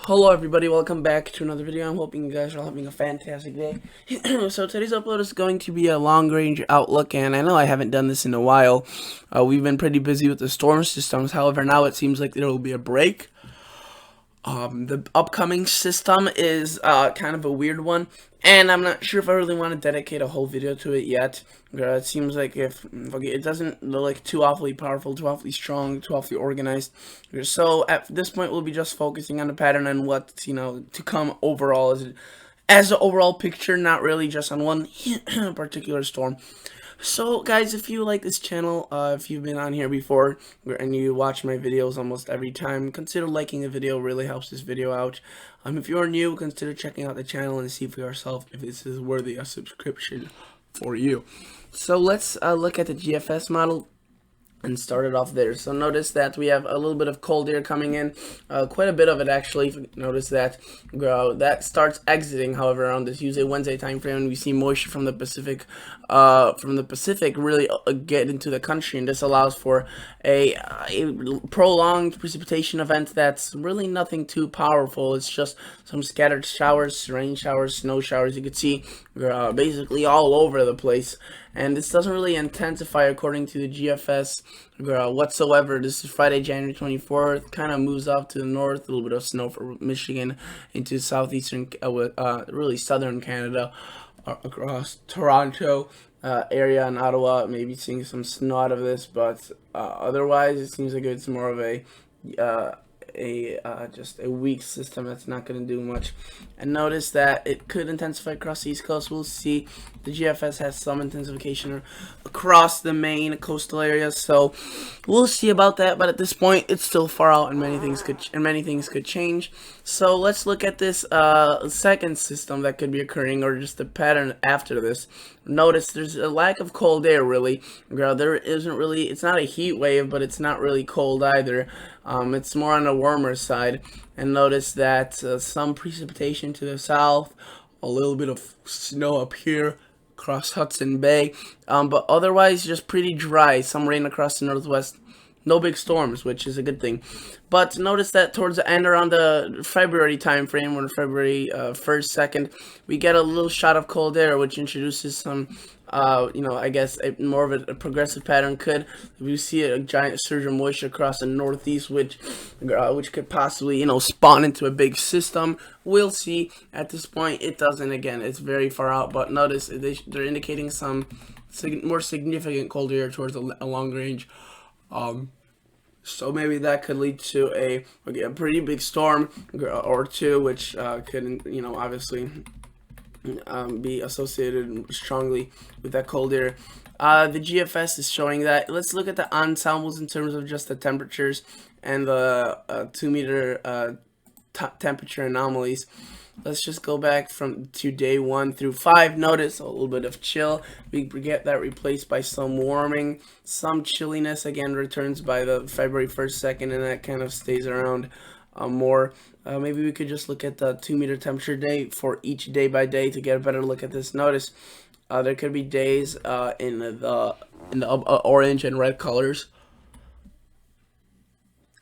Hello everybody, welcome back to another video. I'm hoping you guys are all having a fantastic day. So today's upload is going to be a long-range outlook, and I know I haven't done this in a while. We've been pretty busy with the storm systems, however now it seems like there will be a break. The upcoming system is kind of a weird one, and I'm not sure if I really want to dedicate a whole video to it yet. It seems like if it doesn't look like too awfully powerful, too awfully strong, too awfully organized. So at this point, we'll be just focusing on the pattern and what's to come overall as an overall picture, not really just on one particular storm. So guys, if you like this channel, if you've been on here before and you watch my videos almost every time, consider liking the video. It really helps this video out. If you are new, consider checking out the channel and see for yourself if this is worthy of subscription for you. So let's look at the GFS model and start it off there. So notice that we have a little bit of cold air coming in, quite a bit of it actually. Notice that that starts exiting, however, around this usually Wednesday time frame, and we see moisture from the Pacific really get into the country, and this allows for a prolonged precipitation event that's really nothing too powerful. It's just some scattered showers, rain showers, snow showers. You could see basically all over the place, and this doesn't really intensify according to the GFS whatsoever. This is Friday, January 24th. Kind of moves off to the north, a little bit of snow for Michigan into southeastern, really southern Canada, across Toronto area and Ottawa. Maybe seeing some snow out of this, but otherwise it seems like it's more of just a weak system that's not going to do much. And notice that it could intensify across the East Coast. We'll see. The GFS has some intensification across the main coastal areas, so we'll see about that. But at this point, it's still far out, and many things could change. So let's look at this second system that could be occurring, or just the pattern after this. Notice there's a lack of cold air. Really, there isn't really. It's not a heat wave, but it's not really cold either. It's more on the warmer side. And notice that some precipitation to the south, a little bit of snow up here across Hudson Bay, but otherwise just pretty dry. Some rain across the northwest. No big storms, which is a good thing. But notice that towards the end, around the February time frame, when February 1st, 2nd, we get a little shot of cold air, which introduces some, I guess more of a progressive pattern. We see a giant surge of moisture across the northeast, which could possibly, spawn into a big system. We'll see. At this point, it doesn't. Again, it's very far out, but notice they're indicating some more significant cold air towards a long range. So maybe that could lead to a pretty big storm or two, which could, obviously be associated strongly with that cold air. The GFS is showing that. Let's look at the ensembles in terms of just the temperatures and the 2-meter temperature anomalies. Let's just go back to day 1 through 5. Notice a little bit of chill. We get that replaced by some warming. Some chilliness again returns by the February 1st, 2nd, and that kind of stays around more. Maybe we could just look at the 2-meter temperature day for each day by day to get a better look at this. Notice there could be days in the orange and red colors,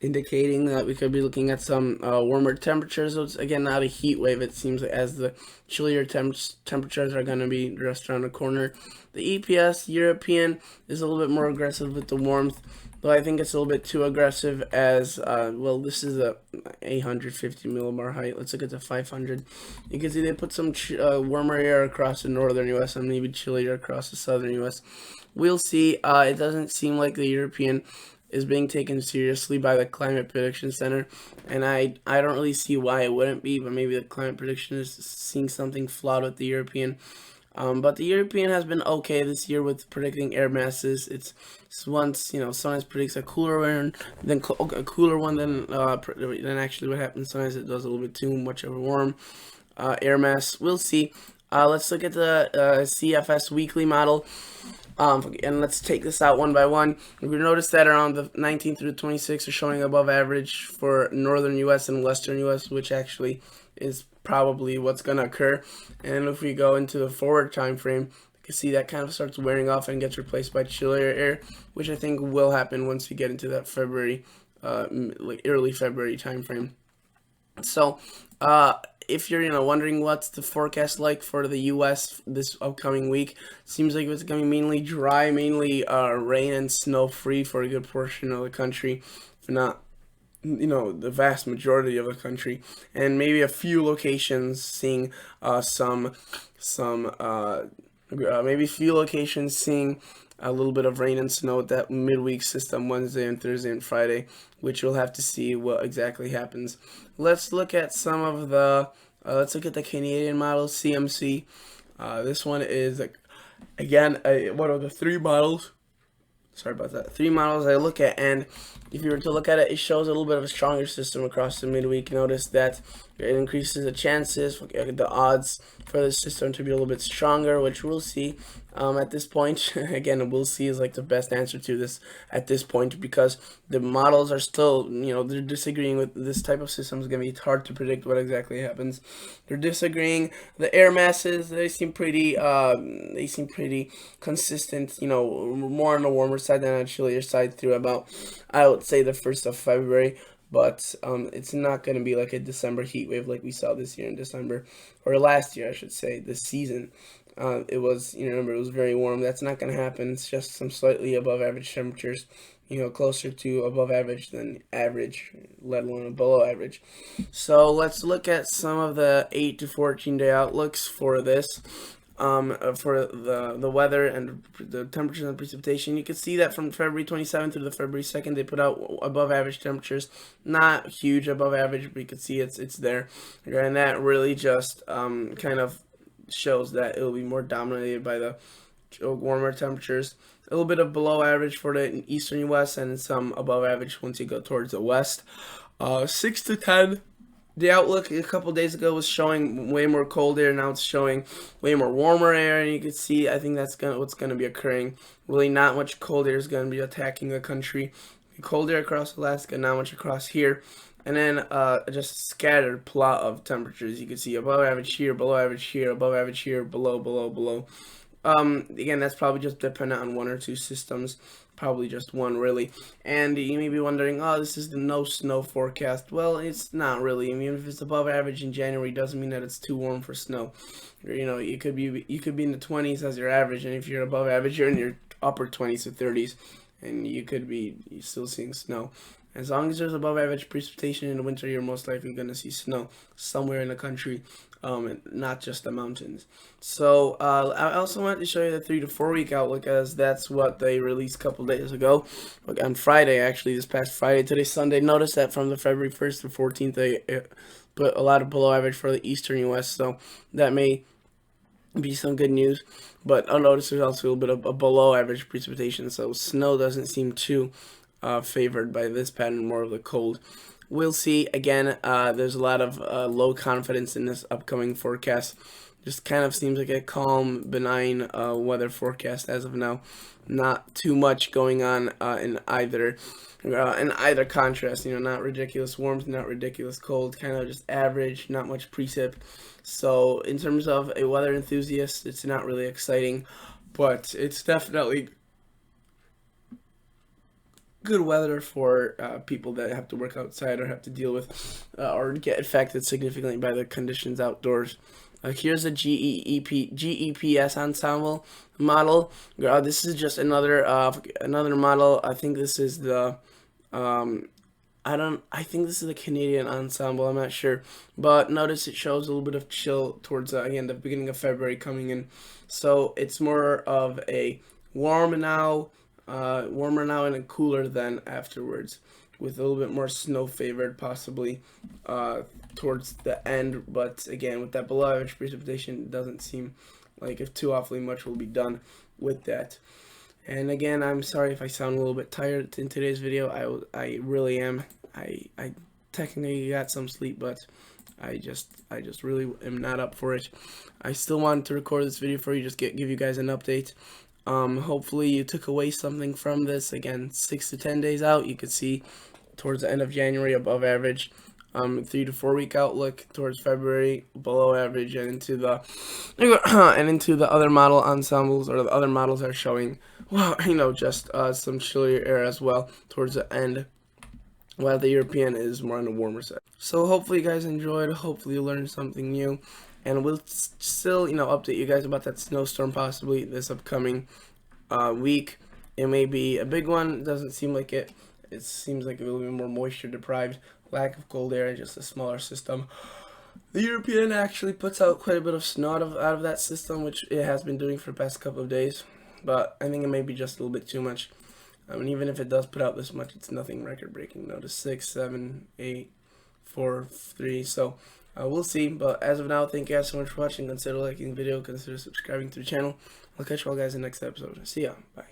indicating that we could be looking at some warmer temperatures. So it's again not a heat wave. It seems like as the chillier temperatures are going to be just around the corner. The EPS European is a little bit more aggressive with the warmth, though I think it's a little bit too aggressive as well. This is a 850 millibar height. Let's look at the 500. You can see they put some warmer air across the northern U.S. and maybe chillier across the southern U.S. We'll see. It doesn't seem like the European is being taken seriously by the Climate Prediction Center, and I don't really see why it wouldn't be, but maybe the Climate Prediction is seeing something flawed with the European. But the European has been okay this year with predicting air masses. It's once, sometimes predicts a cooler one, then a cooler one than actually what happens. Sometimes it does a little bit too much of a warm air mass. We'll see. Let's look at the CFS weekly model. And let's take this out one by one. We notice that around the 19th through the 26th are showing above average for northern U.S. and western U.S., which actually is probably what's going to occur. And if we go into the forward time frame, you can see that kind of starts wearing off and gets replaced by chillier air, which I think will happen once we get into that February, like early February time frame. So, if you're wondering what's the forecast like for the U.S. this upcoming week, seems like it's going to be mainly dry, mainly rain and snow free for a good portion of the country, if not the vast majority of the country, and maybe a few locations seeing some maybe a few locations seeing a little bit of rain and snow with that midweek system Wednesday and Thursday and Friday, which we'll have to see what exactly happens. Let's look at some of the let's look at the Canadian model CMC. This one is again one of the three models. Sorry about that. Three models I look at, and if you were to look at it, it shows a little bit of a stronger system across the midweek. Notice that it increases the chances, the odds for the system to be a little bit stronger, which we'll see at this point. Again, we'll see is like the best answer to this at this point, because the models are still, they're disagreeing with this type of system. Is going to be hard to predict what exactly happens. They're disagreeing. The air masses, they seem pretty consistent, more on the warmer side than on the chillier side through about, I would say, the 1st of February. But it's not going to be like a December heat wave like we saw this year in December, or last year, I should say, this season. It was, remember, it was very warm. That's not going to happen. It's just some slightly above average temperatures, closer to above average than average, let alone below average. So let's look at some of the 8 to 14 day outlooks for this. For the weather and the temperatures and precipitation. You can see that from February 27th through the February 2nd, they put out above average temperatures. Not huge above average, but you can see it's there. And that really just kind of shows that it will be more dominated by the warmer temperatures. A little bit of below average for the eastern U.S. and some above average once you go towards the west. 6 to 10. The outlook a couple days ago was showing way more cold air. Now it's showing way more warmer air, and you can see, I think that's what's going to be occurring. Really, not much cold air is going to be attacking the country. Cold air across Alaska, not much across here. And then just a scattered plot of temperatures. You can see above average here, below average here, above average here, below. Again, that's probably just dependent on one or two systems. Probably just one, really. And you may be wondering, oh, this is the no snow forecast. Well, it's not really. I mean, if it's above average in January, doesn't mean that it's too warm for snow. You could be in the 20s as your average, and if you're above average, you're in your upper 20s to 30s, and you could be still seeing snow. As long as there's above average precipitation in the winter, you're most likely going to see snow somewhere in the country, and not just the mountains. So I also wanted to show you the 3 to 4 week outlook, as that's what they released a couple days ago. On Friday, actually, this past Friday. Today's Sunday. Notice that from the February 1st to 14th, they put a lot of below average for the eastern U.S., so that may be some good news. But I'll notice there's also a little bit of a below average precipitation, so snow doesn't seem too favored by this pattern, more of the cold. We'll see. Again, there's a lot of low confidence in this upcoming forecast. Just kind of seems like a calm, benign weather forecast as of now. Not too much going on in either contrast. Not ridiculous warmth, not ridiculous cold. Kind of just average, not much precip. So in terms of a weather enthusiast, it's not really exciting, but it's definitely good weather for people that have to work outside or have to deal with or get affected significantly by the conditions outdoors. Here's a GEPS Ensemble model. This is just another model. I think this is the I think this is the Canadian Ensemble. I'm not sure, but notice it shows a little bit of chill towards again the beginning of February coming in. So it's more of a warmer now and cooler than afterwards, with a little bit more snow favored possibly towards the end. But again, with that below average precipitation, it doesn't seem like if too awfully much will be done with that. And again, I'm sorry if I sound a little bit tired in today's video. I really am. I technically got some sleep, but I just really am not up for it. I still wanted to record this video for you, just give you guys an update. Hopefully you took away something from this. Again, 6 to 10 days out, you could see towards the end of January above average. 3 to 4 week outlook towards February below average, and into the other model ensembles, or the other models are showing, well, just some chillier air as well towards the end while the European is more on the warmer side. So hopefully you guys enjoyed, hopefully you learned something new, and we'll still, update you guys about that snowstorm possibly this upcoming week. It may be a big one, doesn't seem like it. It seems like it will be more moisture deprived, lack of cold air, and just a smaller system. The European actually puts out quite a bit of snow out of that system, which it has been doing for the past couple of days, but I think it may be just a little bit too much. I mean, even if it does put out this much, it's nothing record-breaking. Notice 6, 7, 8, 4, 3. So we'll see. But as of now, thank you guys so much for watching. Consider liking the video. Consider subscribing to the channel. I'll catch you all guys in the next episode. See ya. Bye.